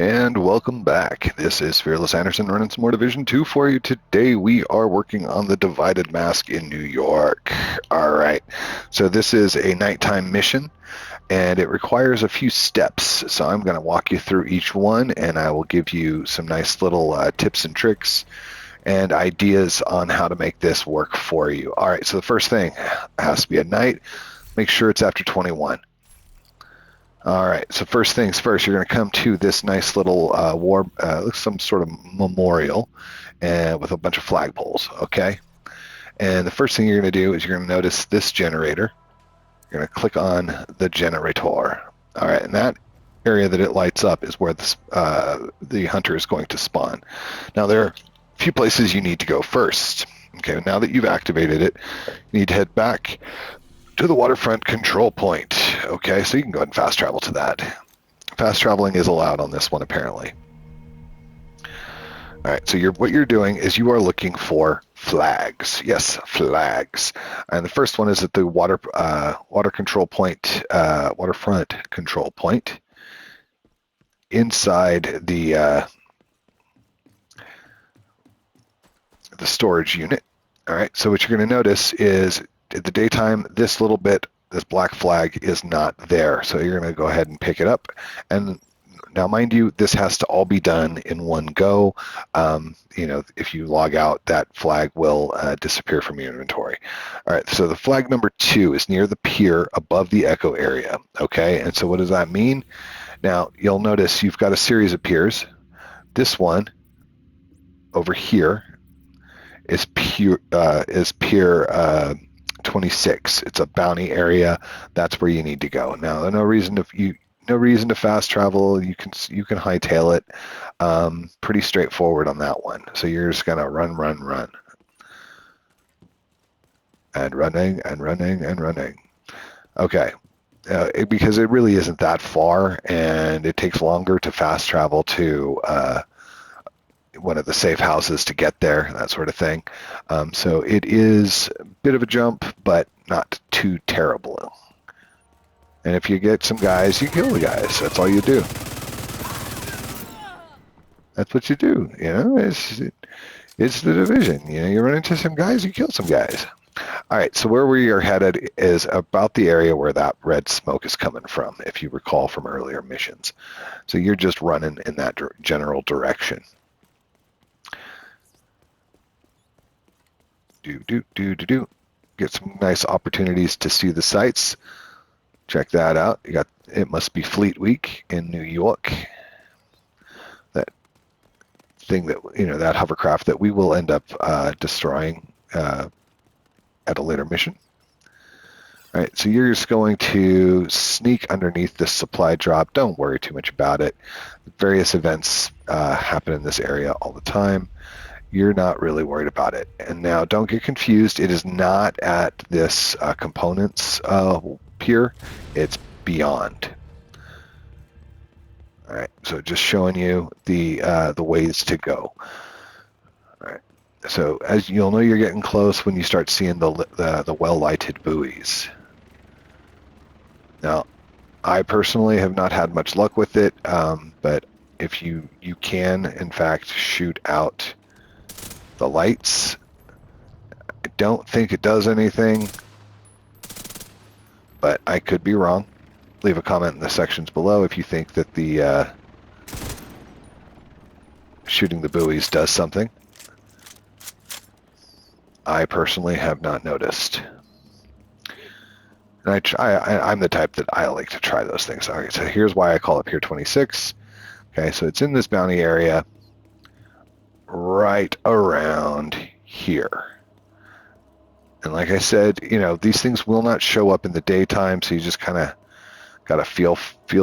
And welcome back. This is Fearless Anderson running some more Division 2 for you. Today we are working on the Divided Mask in New York. All right, so this is a nighttime mission and it requires a few steps. So I'm going to walk you through each one and I will give you some nice little tips and tricks and ideas on how to make this work for you. All right, so the first thing has to be at night. Make sure it's after 21. All right, so first things first, you're going to come to this nice little some sort of memorial with a bunch of flagpoles, okay? And the first thing you're going to do is you're going to notice this generator. You're going to click on the generator. All right, and that area that it lights up is where the hunter is going to spawn. Now, there are a few places you need to go first. Okay, now that you've activated it, you need to head back to the waterfront control point. Okay, so you can go ahead and fast travel to that. Fast traveling is allowed on this one, apparently. All right, so what you're doing is you are looking for flags. Yes, flags. And the first one is at the water control point, waterfront control point, inside the storage unit. All right, so what you're going to notice is at the daytime, this black flag is not there. So you're going to go ahead and pick it up. And now, mind you, this has to all be done in one go. If you log out, that flag will disappear from your inventory. All right, so the flag number 2 is near the pier above the echo area. Okay, and so what does that mean? Now, you'll notice you've got a series of piers. This one over here is pier 26. It's a bounty area. That's where you need to go. Now, no reason to fast travel. You can hightail it. Pretty straightforward on that one. So you're just gonna run, and running. Okay, because it really isn't that far, and it takes longer to fast travel to one of the safe houses to get there, that sort of thing. So it is a bit of a jump, but not too terrible. And if you get some guys, you kill the guys. That's all you do. That's what you do. It's the Division. You run into some guys, you kill some guys. All right, so where we are headed is about the area where that red smoke is coming from, if you recall from earlier missions. So you're just running in that general direction. Get some nice opportunities to see the sights. Check that out. It must be Fleet Week in New York. That thing that hovercraft that we will end up destroying at a later mission. All right, so you're just going to sneak underneath this supply drop. Don't worry too much about it. Various events happen in this area all the time. You're not really worried about it. And now don't get confused. It is not at this components pier. It's beyond. All right, so just showing you the ways to go. All right, so as you'll know, you're getting close when you start seeing the well-lighted buoys. Now, I personally have not had much luck with it, but if you can, in fact, shoot out the lights. I don't think it does anything, but I could be wrong. Leave a comment in the sections below if you think that the shooting the buoys does something. I personally have not noticed. And I'm the type that I like to try those things. Okay, so here's why I call it Pier 26. Okay, so it's in this bounty area right around here. And like I said, these things will not show up in the daytime, so you just kind of got to feel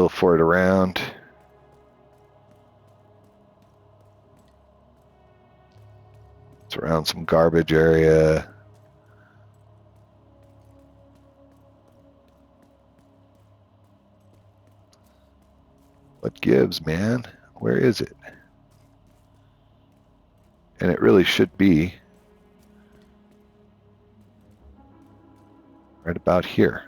for it around. It's around some garbage area. What gives, man? Where is it? And it really should be right about here.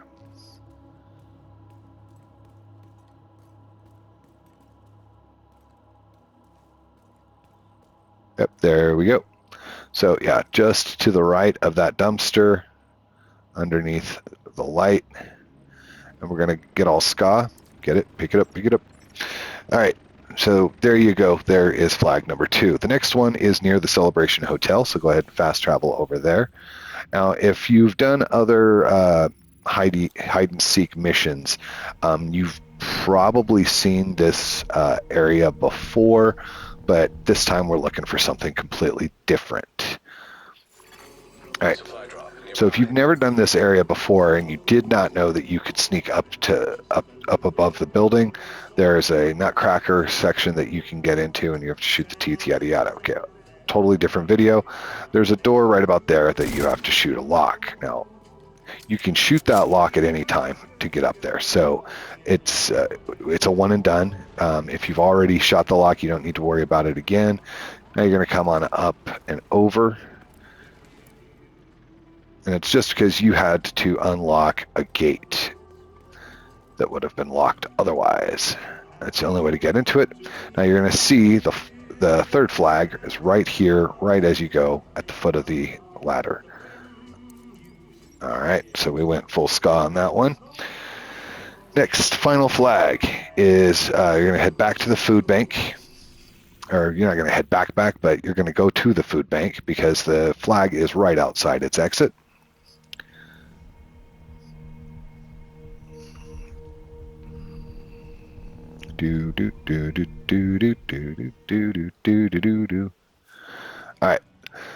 Yep, there we go. So yeah, just to the right of that dumpster, underneath the light, and we're gonna get all ska. Get it? Pick it up, pick it up. All right, so there you go. There is flag number 2. The next one is near the Celebration Hotel, so go ahead and fast travel over there. Now, if you've done other hide and seek missions, you've probably seen this area before, but this time we're looking for something completely different. All right. So if you've never done this area before and you did not know that you could sneak up above the building, there's a nutcracker section that you can get into and you have to shoot the teeth, yada yada. Okay, totally different video. There's a door right about there that you have to shoot a lock. Now, you can shoot that lock at any time to get up there. So it's a one and done. If you've already shot the lock, you don't need to worry about it again. Now you're going to come on up and over. And it's just because you had to unlock a gate that would have been locked otherwise. That's the only way to get into it. Now you're going to see the third flag is right here, right as you go at the foot of the ladder. All right, so we went full ska on that one. Next, final flag is you're going to head back to the food bank. Or you're not going to head back, but you're going to go to the food bank because the flag is right outside its exit. Do do do do do do do do do do do do. All right.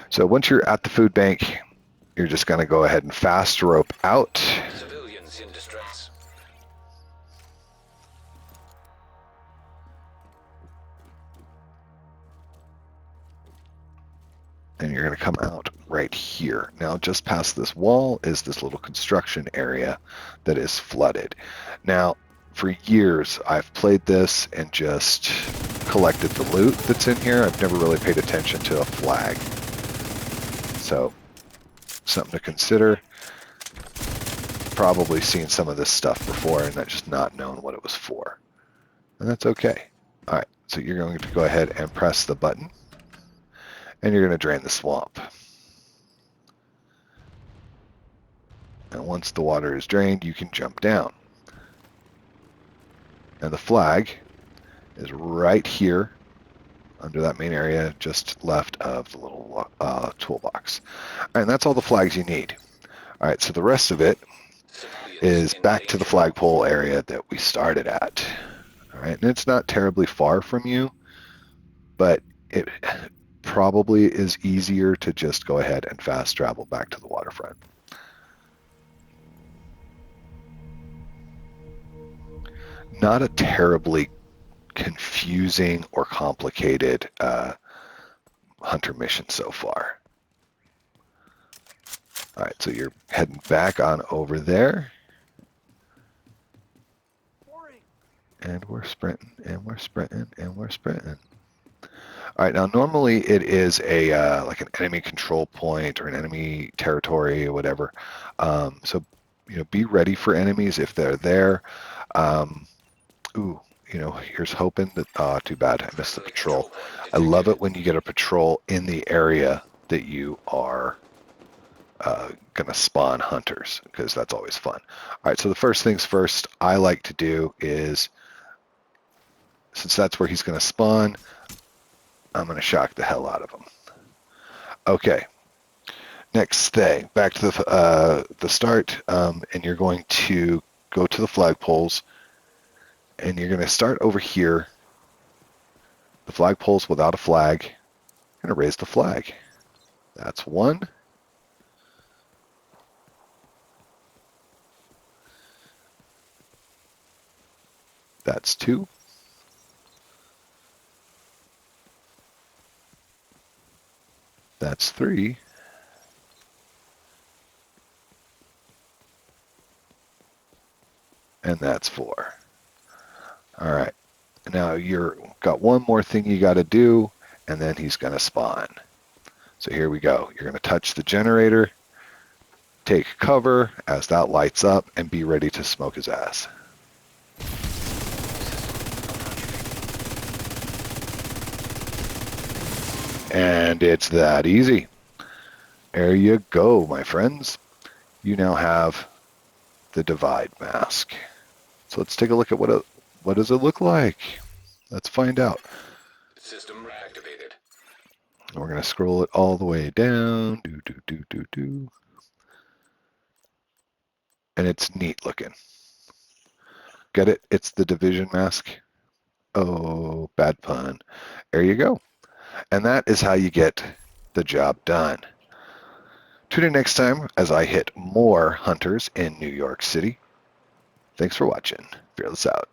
So once you're at the food bank, you're just going to go ahead and fast rope out. Civilians in distress. And you're going to come out right here. Now, just past this wall is this little construction area that is flooded. Now, for years, I've played this and just collected the loot that's in here. I've never really paid attention to a flag. So, something to consider. Probably seen some of this stuff before and just not known what it was for. And that's okay. All right, so you're going to go ahead and press the button. And you're going to drain the swamp. And once the water is drained, you can jump down. And the flag is right here under that main area, just left of the little toolbox. All right, and that's all the flags you need. All right, so the rest of it is back to the flagpole area that we started at. All right, and it's not terribly far from you, but it probably is easier to just go ahead and fast travel back to the waterfront. Not a terribly confusing or complicated hunter mission so far. All right, so you're heading back on over there. And we're sprinting, and we're sprinting, and we're sprinting. All right, now normally it is a like an enemy control point or an enemy territory or whatever. So, you know, be ready for enemies if they're there. Ooh, you know, here's hoping that, too bad, I missed the patrol. I love it when you get a patrol in the area that you are going to spawn hunters, because that's always fun. All right, so the first things first I like to do is, since that's where he's going to spawn, I'm going to shock the hell out of him. Okay, next thing, back to the start, and you're going to go to the flagpoles, and you're going to start over here. The flagpoles without a flag. I'm going to raise the flag. That's one. That's two. That's three. And that's four. All right. Now you're got one more thing you got to do, and then he's going to spawn. So here we go. You're going to touch the generator, take cover as that lights up, and be ready to smoke his ass. And it's that easy. There you go, my friends. You now have the Divide mask. So let's take a look at what does it look like. Let's find out. System reactivated. And we're going to scroll it all the way down. And it's neat looking. Get it? It's the Division mask. Oh, bad pun. There you go. And that is how you get the job done. Tune in next time as I hit more hunters in New York City. Thanks for watching. Fearless out.